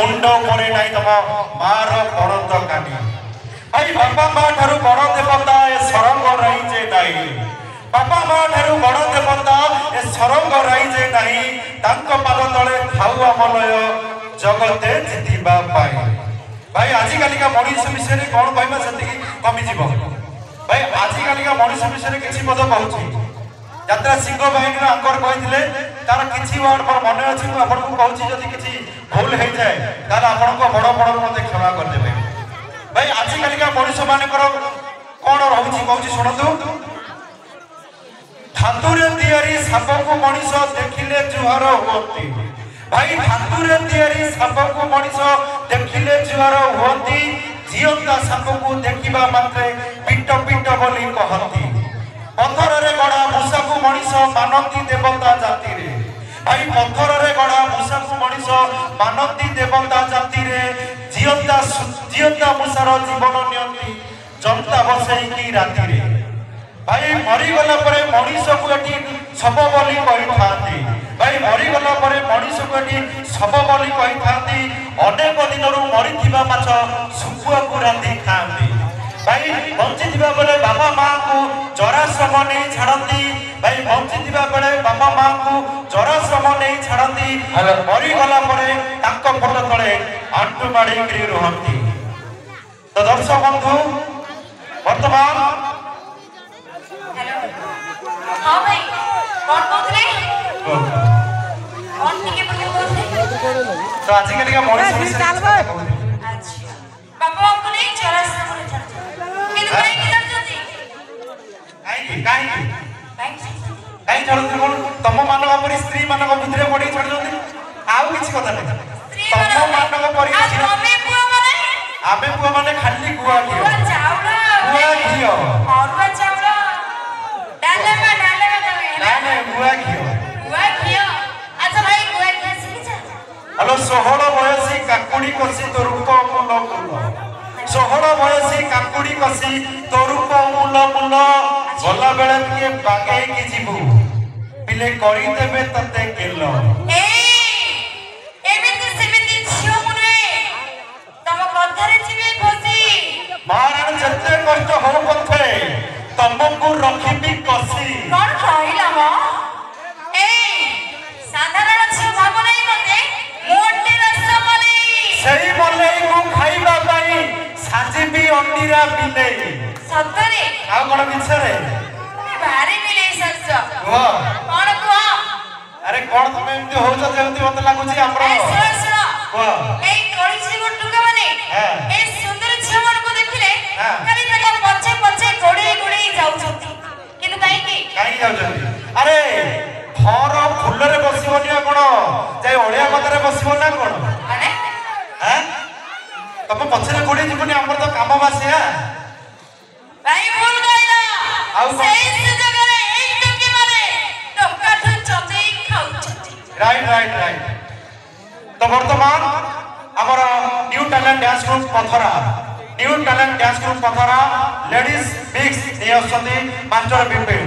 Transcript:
मुंड पर नाई तुम मार बड़द कानी भाई बापा माँ ठारू बड़ देवता ए सरंग रहीजे नाई बापा माँ ठारू बड़ देवता ए सरंग रहीजे नाई तांको पाद तले थाउ अमलय जगते जितिबा पाई भाई आजिकाली का मनीष विषय में कौन कहमा से कमिज भाई आजिकाली का मनीष विषय किसी पद कहूँ यात्रा सिंह बाहिनी आंकर कहते तार किसी वार्ड पर मन अच्छी मुझे आपको कहूँ जदि किसी भूल हो जाए ताल आपको बड़ बड़ मत क्षमा करदे भाई आजिकाली का मनीष मानकर कौन रोचे कहूँ शुणु धातुरे तैयारी साप को मनीष देखिले जुहार हुअती भाई धातुरे तैयारी साप को मनीष देखिले जुहार हुअती जीवंता साप को देखा मात्रे पिट पिट बोली कहती पत्थर रे गड़ा मूषा को मनीष मानती देवता जाति रे भाई पत्थर रे गड़ा मूषा को मनीष मानती देवता जाति रे जीवंता मूषार जीवन नियंती जनता बसई की राति रे भाई मरीगला परे मनीष को एटी सब बोली कही थांती भाई मरीगला परे मनीष को एटी सब बोली कही थांती अनेक दिनरू मरीथिबा माछ सुखुआ को रांधी खांती भाई बंची बेले बापा माँ को जराश्रम नहीं छाड़ती भाई बंची बेले बापा माँ को जराश्रम नहीं छाड़ती मरीगला फोट तले आंटू माड़ी रुहती तो दर्शक बंधु वर्तमान हाँ भाई कौन बोलते कौन टिके बोलते तो आजिकल का मनीष अच्छा बापा आपको नहीं जराश्रम में छाड़ काई छाड़ती कौन तुम मानक पर स्त्री मानक बुद्धि पड़े छाड़ी आउ किसी कथा नहीं तुम मानक पर आमे पुआ माने खाली गुआ घियो गुआ घियो हेलो 16 बयसी काकुड़ी कसी तो रूप मूल मूल 16 बयसी काकुड़ी कसी तो रूप मूल मूल गला बेले के बागे की जीवु पिले करी देबे तते केलो ए एमिति सेमिति छियो मुने तम कथरे जीवे फसी महाराण जते कष्ट हो पथे तमको रखिबी कसी कोन कहला म ए साधारण छियो भाव नहीं मते मोटे रसमलाई सही मलई को खाइबा पाई साजिबी अंडीरा बिलेई सतरे आ कोन बिछरे भारी बिलेई सच वाह कोन को अरे कोन तमे एमती होछ जेमती मते लागुची हमरो ए सुन वाह ए कळिसी गुटुका माने ए सुंदर छमन को देखिले खाली तका पछे पछे गोड़ी गोड़ी जाउछथि किंतु काई जाउछथि अरे फर फुल रे बसिबनी कोन जाय ओळिया कतरे बसिबो ना कोन माने हैं तमे पछरे गोड़ी जीवनी हमर तो काम बासिया भाई भूल गइला आउ सही जगह रे एक टके मारे टका ठु चते खाउछथि राइट तो वर्तमान हमर न्यू टैलेंट डांस ग्रुप पथरा लेडीज मिक्स नियसती मास्टर बिपिन